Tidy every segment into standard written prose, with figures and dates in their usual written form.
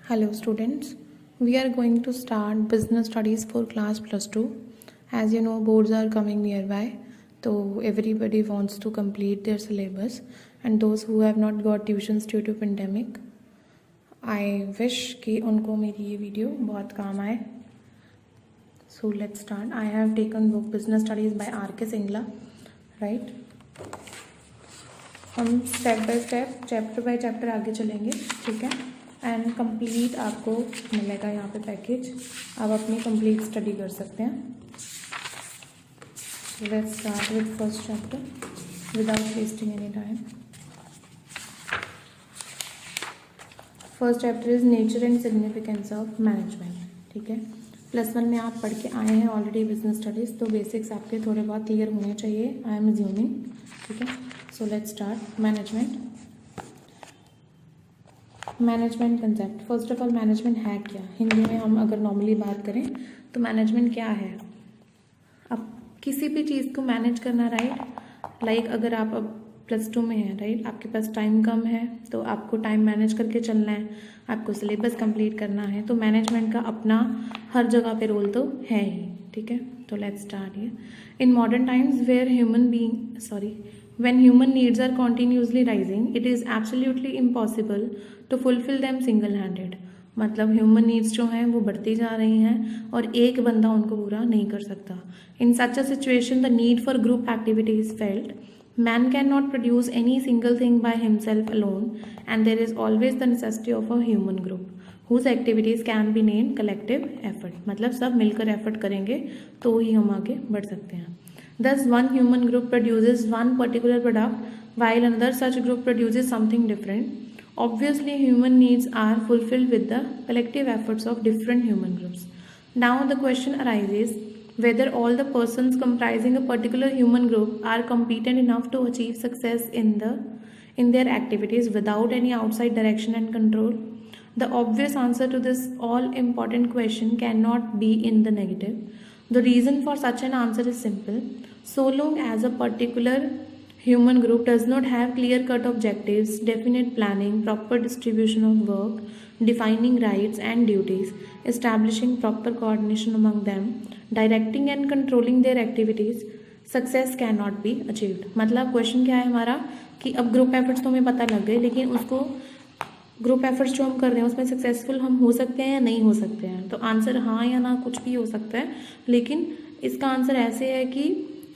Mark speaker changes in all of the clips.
Speaker 1: Hello students, we are going to start business studies for class plus 2. As you know, boards are coming nearby, so everybody wants to complete their syllabus, and those who have not got tuitions due to pandemic, I wish कि उनको मेरी ये video बहुत काम आए. So let's start. I have taken book Business Studies by R.K. Singla, right? हम step by step chapter by chapter आगे चलेंगे, ठीक है. एंड कंप्लीट आपको मिलेगा यहाँ पे पैकेज, आप अपनी कंप्लीट स्टडी कर सकते हैं. Let's start with first chapter without wasting any time. First chapter is nature and significance of management, ठीक है. +1 में आप पढ़ के आए हैं ऑलरेडी बिजनेस स्टडीज़, तो बेसिक्स आपके थोड़े बहुत क्लियर होने चाहिए, आई एम अज्यूमिंग, ठीक है. So let's start. Management concept. First of all management है क्या? हिंदी में हम अगर नॉर्मली बात करें तो मैनेजमेंट क्या है? अब किसी भी चीज़ को मैनेज करना, राइट. लाइक अगर आप अब +2 में हैं, राइट, आपके पास टाइम कम है तो आपको टाइम मैनेज करके चलना है, आपको सिलेबस कंप्लीट करना है, तो मैनेजमेंट का अपना हर जगह पे रोल तो है ही, ठीक है. तो let's start here. In modern times when human needs are continuously rising, it is absolutely impossible to fulfill them single-handed. मतलब ह्यूमन नीड्स जो हैं वो बढ़ती जा रही हैं और एक बंदा उनको पूरा नहीं कर सकता. In such a situation the need for group activity is felt. Man cannot produce any single thing by himself alone, and there is always the necessity of a human group whose activities can be named collective effort. मतलब सब मिलकर effort करेंगे तो ही हम आगे बढ़ सकते हैं. Thus, one human group produces one particular product, while another such group produces something different. Obviously, human needs are fulfilled with the collective efforts of different human groups. Now, the question arises whether all the persons comprising a particular human group are competent enough to achieve success in their activities without any outside direction and control. The obvious answer to this all-important question cannot be in the negative. The reason for such an answer is simple. So long as a particular human group does not have clear-cut objectives, definite planning, proper distribution of work, defining rights and duties, establishing proper coordination among them, directing and controlling their activities, success cannot be achieved. मतलब question क्या है हमारा कि अब group efforts तो हमें पता लग गए, लेकिन उसको ग्रुप एफर्ट्स जो हम कर रहे हैं उसमें सक्सेसफुल हम हो सकते हैं या नहीं हो सकते हैं. तो आंसर हाँ या ना कुछ भी हो सकता है, लेकिन इसका आंसर ऐसे है कि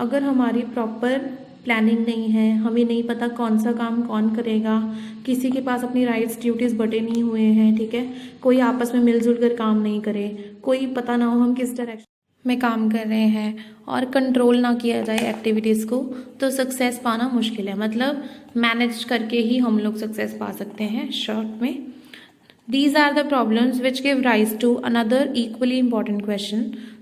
Speaker 1: अगर हमारी प्रॉपर प्लानिंग नहीं है, हमें नहीं पता कौन सा काम कौन करेगा, किसी के पास अपनी राइट्स ड्यूटीज़ बटे नहीं हुए हैं, ठीक है, कोई आपस में मिलजुल कर काम नहीं करे, कोई पता ना हो हम किस डायरेक्शन में काम कर रहे हैं, और कंट्रोल ना किया जाए एक्टिविटीज़ को, तो सक्सेस पाना मुश्किल है. मतलब मैनेज करके ही हम लोग सक्सेस पा सकते हैं शॉर्ट में. These are the problems which give rise to another equally important question.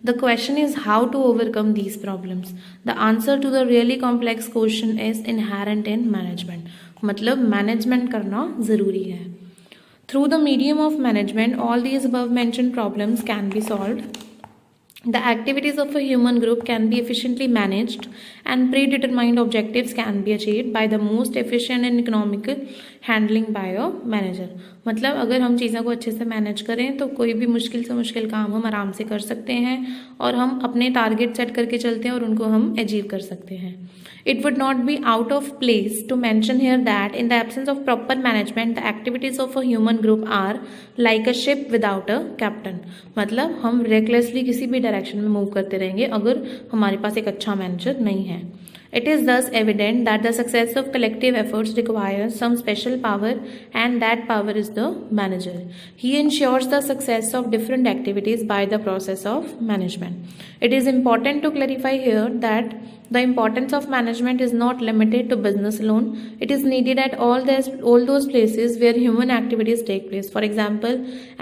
Speaker 1: The question is how to overcome these problems. The answer to the really complex question is inherent in management. मतलब management करना ज़रूरी है. Through the medium of management, all these above mentioned problems can be solved. The activities of a human group can be efficiently managed and predetermined objectives can be achieved by the most efficient and economical handling by a manager. मतलब अगर हम चीज़ों को अच्छे से manage करें तो कोई भी मुश्किल से मुश्किल काम हम आराम से कर सकते हैं और हम अपने टारगेट सेट करके चलते हैं और उनको हम अचीव कर सकते हैं. It would not be out of place to mention here that in the absence of proper management, the activities of a human group are like a ship without a captain. मतलब हम recklessly किसी भी direction में move करते रहेंगे अगर हमारे पास एक अच्छा मैनेजर नहीं है. It is thus evident that the success of collective efforts requires some special power, and that power is the manager. He ensures the success of different activities by the process of management. It is important to clarify here that the importance of management is not limited to business alone. It is needed at all those places where human activities take place. For example,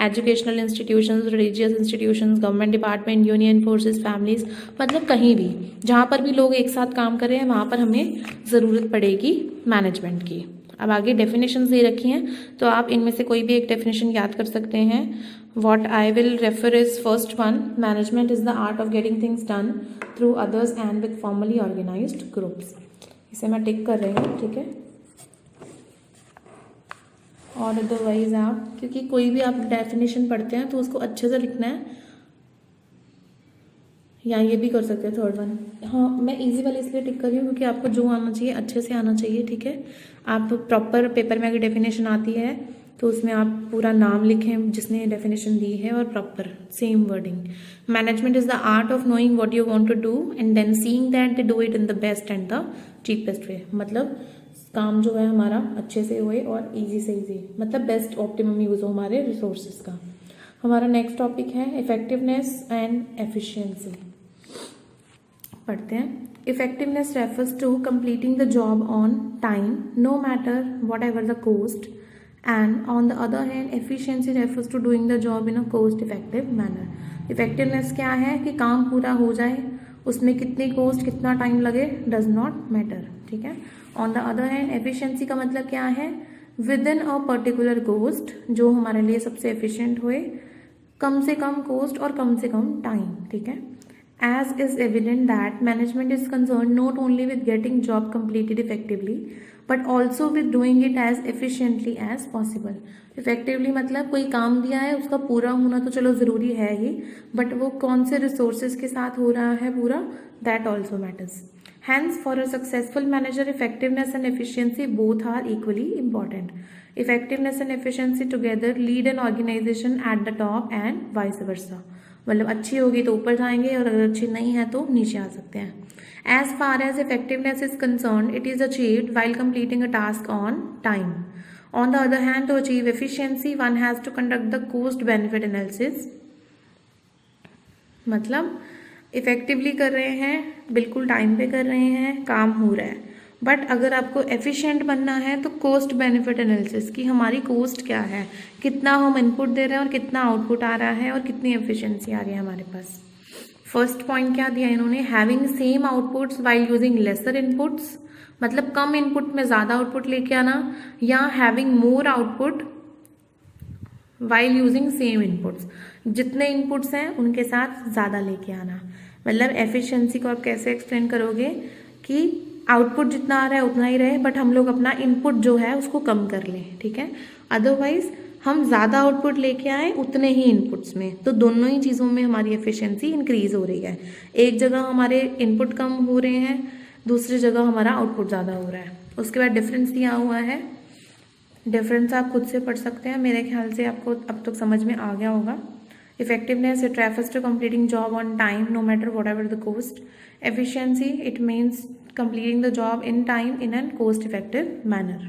Speaker 1: educational institutions, religious institutions, government department, union forces, families. मतलब कहीं भी जहाँ पर भी लोग एक साथ काम कर रहे हैं वहाँ पर हमें ज़रूरत पड़ेगी मैनेजमेंट की. अब आगे डेफिनेशंस दे रखी हैं, तो आप इनमें से कोई भी एक डेफिनेशन याद कर सकते हैं. What I will refer is first one, management is the art of getting things done through others and with formally organized groups. इसे मैं टिक कर रही हूँ, ठीक है. और अदरवाइज आप, क्योंकि कोई भी आप डेफिनेशन पढ़ते हैं तो उसको अच्छे से लिखना है, या ये भी कर सकते हैं थर्ड वन। हाँ, मैं इजी वाले इसलिए टिक कर रही हूँ क्योंकि आपको जो आना चाहिए अच्छे से आना चाहिए, ठीक है। आप प्रॉपर पेपर में अगर डेफिनेशन आती है तो उसमें आप पूरा नाम लिखें जिसने डेफिनेशन दी है और proper same wording. Management is the art of knowing what you want to do and then seeing that they do it in the best and the cheapest way. मतलब काम जो है हमारा अच्छे से होए और इजी से इजी, मतलब बेस्ट ऑप्टिमम यूज हो हमारे रिसोर्सेज का। हमारा नेक्स्ट टॉपिक है इफेक्टिवनेस एंड एफिशिएंसी। पढ़ते हैं। Effectiveness refers to completing the job on time no matter whatever the cost, and on the other hand efficiency refers to doing the job in a cost effective manner. Effectiveness क्या है कि काम पूरा हो जाए, उसमें कितनी coast कितना टाइम लगे डज नॉट मैटर, ठीक है। On the other hand efficiency का मतलब क्या है, within a particular cost, जो हमारे लिए सबसे एफिशिएंट हुए, कम से कम कोस्ट और कम से कम टाइम, ठीक है। As is evident that management is concerned not only with getting job completed effectively but also with doing it as efficiently as possible. Effectively मतलब कोई काम दिया है उसका पूरा होना तो चलो ज़रूरी है ही, बट वो कौन से रिसोर्सेज के साथ हो रहा है पूरा, that also matters. Hence, for a successful manager, effectiveness and efficiency both are equally important. Effectiveness and efficiency together lead an organization at the top and vice versa. मतलब अच्छी होगी तो ऊपर जाएंगे और अगर अच्छी नहीं है तो नीचे आ सकते हैं। As far as effectiveness is concern it is achieved while completing a task on time. On the other hand to achieve efficiency one has to conduct the cost benefit analysis. मतलब इफेक्टिवली कर रहे हैं, बिल्कुल time पे कर रहे हैं, काम हो रहा है, बट अगर आपको एफिशिएंट बनना है तो कॉस्ट बेनिफिट एनालिसिस की हमारी कॉस्ट क्या है, कितना हम इनपुट दे रहे हैं और कितना आउटपुट आ रहा है और कितनी एफिशिएंसी आ रही है हमारे पास। फर्स्ट पॉइंट क्या दिया इन्होंने, having same outputs while using lesser inputs, मतलब कम इनपुट में ज़्यादा आउटपुट लेके आना, या having more output while using same inputs, जितने इनपुट्स हैं उनके साथ ज़्यादा लेके आना। मतलब एफिशिएंसी को आप कैसे एक्सप्लेन करोगे कि आउटपुट जितना आ रहा है उतना ही रहे, बट हम लोग अपना इनपुट जो है उसको कम कर लें, ठीक है। अदरवाइज हम ज़्यादा आउटपुट लेके आए उतने ही इनपुट्स में, तो दोनों ही चीज़ों में हमारी एफिशिएंसी इंक्रीज हो रही है। एक जगह हमारे इनपुट कम हो रहे हैं, दूसरी जगह हमारा आउटपुट ज़्यादा हो रहा है। उसके बाद डिफरेंस दिया हुआ है, डिफरेंस आप खुद से पढ़ सकते हैं, मेरे ख्याल से आपको अब तक समझ में आ गया होगा। Effectiveness, it refers to completing job on time no matter whatever the cost. Efficiency, it means completing the job in time in a cost effective manner.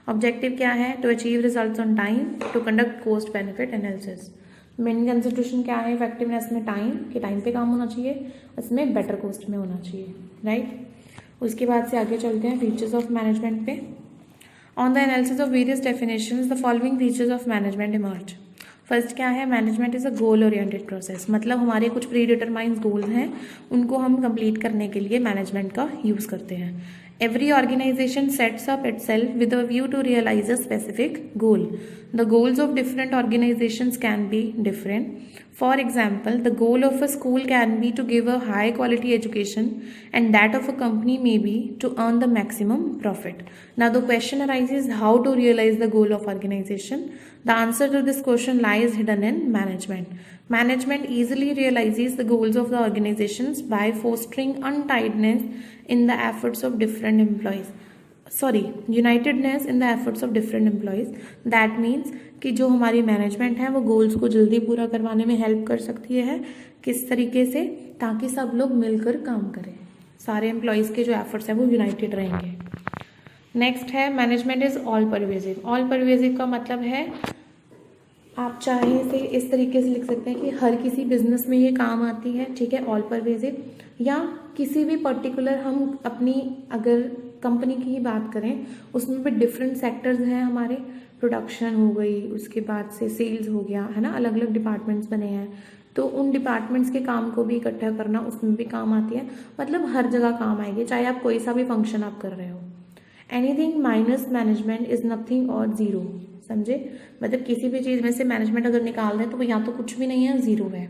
Speaker 1: Objective क्या है, to achieve results on time, to conduct cost benefit analysis. Main consideration क्या है effectiveness में, time, कि time पे काम होना चाहिए, उसमें बेटर कॉस्ट में होना चाहिए, राइट। उसके बाद से आगे चलते हैं फीचर्स ऑफ मैनेजमेंट पे। On the analysis of various definitions the following features of management emerge. First क्या है, management is a goal oriented process, मतलब हमारे कुछ प्री डिटरमाइंड गोल्स हैं, उनको हम कंप्लीट करने के लिए मैनेजमेंट का यूज़ करते हैं। Every organization sets up itself with a view to realize a specific goal. The goals of different organizations can be different. For example, the goal of a school can be to give a high quality education, and that of a company may be to earn the maximum profit. Now the question arises, how to realize the goal of organization? The answer to this question lies hidden in management. Management easily realizes the goals of the organizations by fostering untidiness in the efforts of different employees. Unitedness in the efforts of different employees. That means कि जो हमारी management है वो goals को जल्दी पूरा करवाने में हेल्प कर सकती है, किस तरीके से, ताकि सब लोग मिलकर काम करें, सारे एम्प्लॉयज़ के जो एफर्ट्स हैं वो यूनाइटेड रहेंगे। नेक्स्ट है management is all pervasive. All pervasive का मतलब है, आप चाहे इसे इस तरीके से लिख सकते हैं कि हर किसी बिजनेस में ये काम आती है, ठीक है, ऑल परवेजिव, या किसी भी पर्टिकुलर, हम अपनी अगर कंपनी की ही बात करें उसमें भी डिफरेंट सेक्टर्स हैं हमारे, प्रोडक्शन हो गई, उसके बाद से सेल्स हो गया, है ना, अलग अलग डिपार्टमेंट्स बने हैं, तो उन डिपार्टमेंट्स के काम को भी इकट्ठा करना उसमें भी काम आती है, मतलब हर जगह काम आएगी, चाहे आप कोई सा भी फंक्शन आप कर रहे हो। Anything minus management is nothing और जीरो, समझे, मतलब किसी भी चीज़ में से मैनेजमेंट अगर निकाल दें तो वो या तो कुछ भी नहीं है, जीरो है।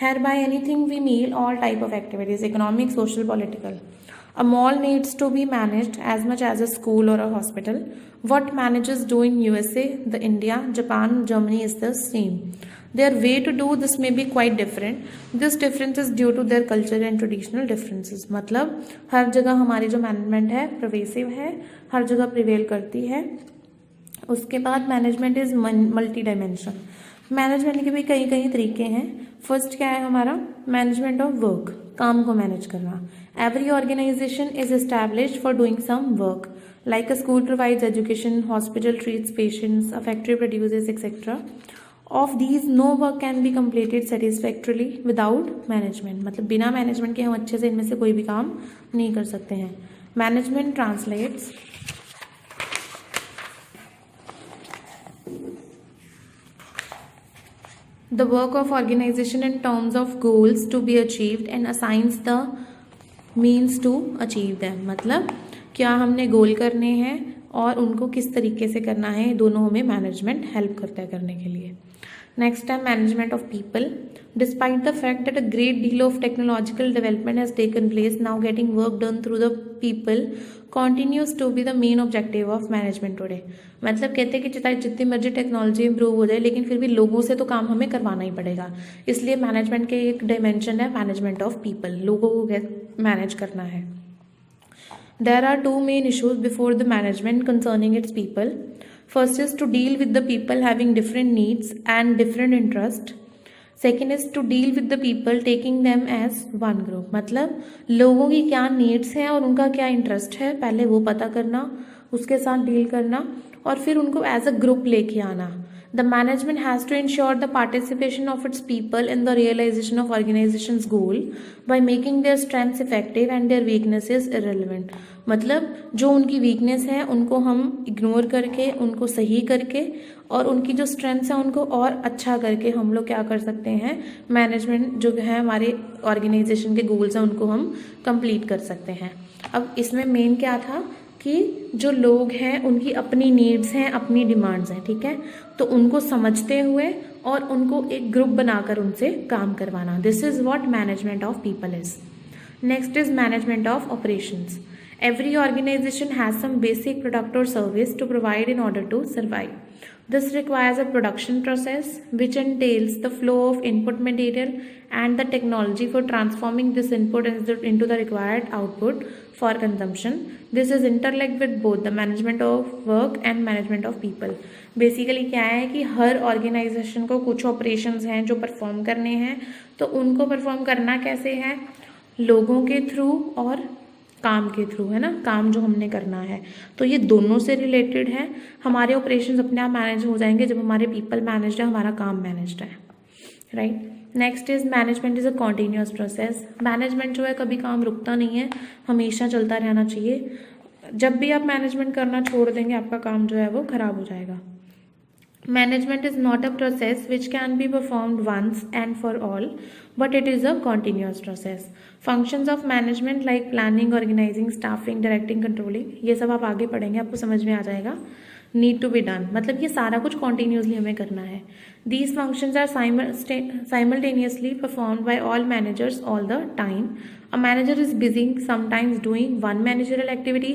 Speaker 1: Here by anything we mean all type of activities, economic, social, political. A mall needs to be managed as much as a school or a hospital. What managers do in USA, the India, Japan, Germany is the same. Their way to do this may be quite different. This difference is due to their culture and traditional differences. मतलब हर जगह हमारी जो management है प्रोवेसिव है, हर जगह prevail करती है. उसके बाद management is multi dimension. Management के भी कई कई तरीके हैं. फर्स्ट क्या है हमारा मैनेजमेंट ऑफ वर्क, काम को मैनेज करना. Every organisation is established for doing some work, like a school provides education, hospital treats patients, a factory produces etcetera. Of these no work can be completed satisfactorily without management. मतलब बिना management के हम अच्छे से इनमें से कोई भी काम नहीं कर सकते हैं. Management translates the work of organization in terms of goals to be achieved and assigns the means to achieve them. मतलब क्या हमने गोल करने हैं और उनको किस तरीके से करना है, दोनों हमें मैनेजमेंट हेल्प करता है करने के लिए. नेक्स्ट है management of people. Despite the fact that a great deal of technological development has taken place, now getting work done through the people continues to be the main objective of management today. मतलब कहते हैं कि चाहे जितनी मर्जी technology improve हो जाए लेकिन फिर भी लोगों से तो काम हमें करवाना ही पड़ेगा. इसलिए मैनेजमेंट के एक डायमेंशन है मैनेजमेंट ऑफ पीपल, लोगों को मैनेज करना है. There are two main issues before the management concerning its people. First is to deal with the people having different needs and different interests. Second is to deal with the people taking them as one group. मतलब लोगों की क्या needs हैं और उनका क्या interest है, पहले वो पता करना, उसके साथ डील करना और फिर उनको एज अ ग्रुप लेके आना. The management has to ensure the participation of its people in the realization of organizations goal by making their strengths effective and their weaknesses irrelevant. मतलब जो उनकी वीकनेस है उनको हम इग्नोर करके, उनको सही करके और उनकी जो स्ट्रेंथ्स हैं उनको और अच्छा करके हम लोग क्या कर सकते हैं, मैनेजमेंट जो है हमारे ऑर्गेनाइजेशन के गोल्स हैं उनको हम कंप्लीट कर सकते हैं. अब इसमें मेन क्या था कि जो लोग हैं उनकी अपनी नीड्स हैं, अपनी डिमांड्स हैं, ठीक है, तो उनको समझते हुए और उनको एक ग्रुप बनाकर उनसे काम करवाना. This is what management of people is. Next is management of operations. Every organization has some basic product or service to provide in order to survive. This requires a production process which entails the flow of input material and the technology for transforming this input into the required output for consumption. This is interlinked with both the management of work and management of people. Basically क्या है कि हर organisation को कुछ operations हैं जो perform करने हैं, तो उनको परफॉर्म करना कैसे है, लोगों के थ्रू और काम के थ्रू, है ना, काम जो हमने करना है. तो ये दोनों से रिलेटेड है. हमारे ऑपरेशंस अपने आप मैनेज हो जाएंगे जब हमारे पीपल मैनेज्ड है, हमारा काम मैनेज्ड है, right. Next is management is a continuous process. Management जो है कभी काम रुकता नहीं है, हमेशा चलता रहना चाहिए. जब भी आप मैनेजमेंट करना छोड़ देंगे आपका काम जो है वो खराब हो जाएगा. Management is not a process which can be performed once and for all, but it is a continuous process. Functions of management like planning, organizing, staffing, directing, controlling, ये सब आप आगे पढ़ेंगे, आपको समझ में आ जाएगा. नीड टू बी डन मतलब ये सारा कुछ कॉन्टीन्यूसली हमें करना है. These functions are simultaneously performed by all managers all the time. A manager is busy sometimes doing one managerial activity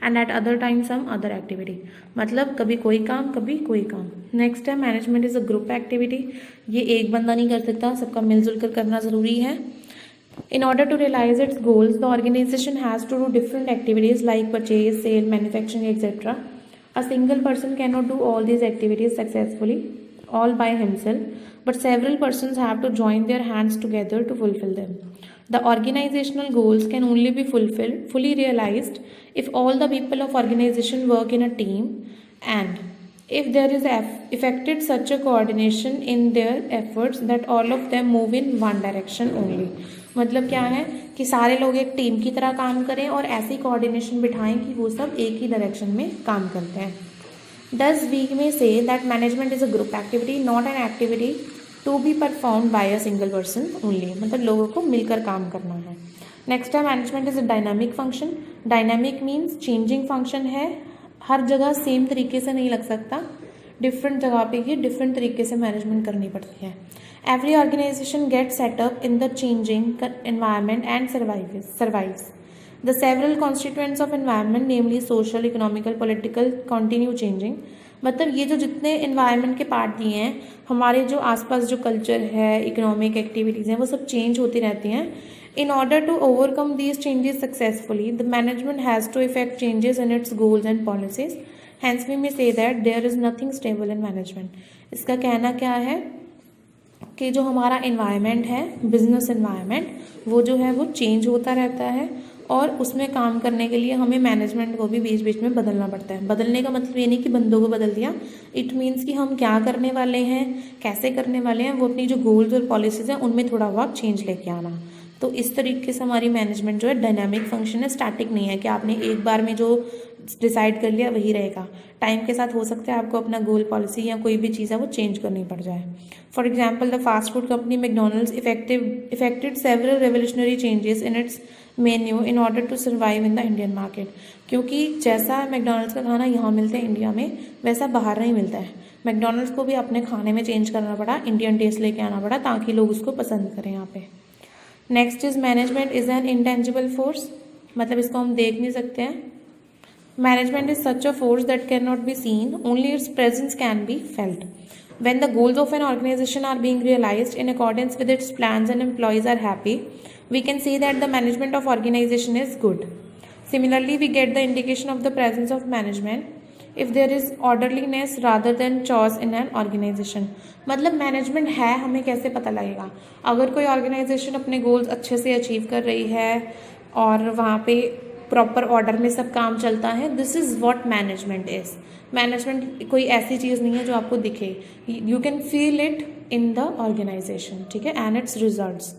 Speaker 1: and at other time some other activity. मतलब कभी कोई काम कभी कोई काम. नेक्स्ट है management is a group activity. ये एक बंदा नहीं कर सकता, सबका मिलजुल कर करना ज़रूरी है. In order to realize its goals, the organization has to do different activities like purchase, sale, manufacturing, etc. A single person cannot do all these activities successfully all by himself, but several persons have to join their hands together to fulfill them. The organizational goals can only be fully realized if all the people of organization work in a team and if there is effected such a coordination in their efforts that all of them move in one direction only. मतलब क्या है कि सारे लोग एक team की तरह काम करें और ऐसी कोऑर्डिनेशन बिठाएं कि वो सब एक ही डायरेक्शन में काम करते हैं. Thus we may say that management is a group activity, not an activity to be performed by a single person only. मतलब लोगों को मिलकर काम करना है. नेक्स्ट है management is a dynamic function. Dynamic means changing function है, हर जगह सेम तरीके से नहीं लग सकता, डिफरेंट जगह पे ये डिफरेंट तरीके से मैनेजमेंट करनी पड़ती है. Every organization get setup in the changing environment and survives. The several constituents of environment namely social, economical, political continue changing. मतलब ये जो जितने एनवायरनमेंट के पार्ट दिए हैं, हमारे जो आसपास जो कल्चर है, इकोनॉमिक एक्टिविटीज़ हैं, वो सब चेंज होती रहती हैं। In order to overcome these changes successfully, the management has to effect changes in its goals and policies. Hence, we may say that there is nothing stable in management. इसका कहना क्या है कि जो हमारा एनवायरनमेंट है, बिजनेस एनवायरनमेंट, वो जो है वो चेंज होता रहता है और उसमें काम करने के लिए हमें मैनेजमेंट को भी बीच बीच में बदलना पड़ता है। बदलने का मतलब ये नहीं कि बंदों को बदल दिया, इट मीन्स कि हम क्या करने वाले हैं, कैसे करने वाले हैं, वो अपनी जो गोल्स और पॉलिसीज़ हैं उनमें थोड़ा बहुत चेंज लेके आना। तो इस तरीके से हमारी मैनेजमेंट जो है डायनामिक फंक्शन है, स्टैटिक नहीं है कि आपने एक बार में जो डिसाइड कर लिया वही रहेगा। टाइम के साथ हो सकता है आपको अपना गोल, पॉलिसी या कोई भी चीज़ है वो चेंज करनी पड़ जाए। For example, the fast food company McDonald's effected several revolutionary changes in its menu in order to survive in the Indian market. क्योंकि जैसा मैकडॉनल्ड्स का खाना यहाँ मिलता है इंडिया में, वैसा बाहर नहीं मिलता है। मैकडॉनल्ड्स को भी अपने खाने में चेंज करना पड़ा, इंडियन टेस्ट लेके आना पड़ा ताकि लोग उसको पसंद करें यहाँ पे। Next is management is an intangible force. मतलब इसको हम देख नहीं सकते हैं। Management is such a force that can not be seen, only it's presence can be felt. When the goals of an organization are being realized in accordance with its plans and employees are happy, we can say that the management of organization is good. Similarly, we get the indication of the presence of management if there is orderliness rather than chaos in an organization. मतलब management है, हमें कैसे पता लगेगा? अगर कोई organisation अपने goals अच्छे से अचीव कर रही है और वहाँ पे प्रॉपर ऑर्डर में सब काम चलता है, this is what management is. Management कोई ऐसी चीज़ नहीं है जो आपको दिखे, you can feel it in the organization, ठीक है, एंड इट्स रिजल्ट्स।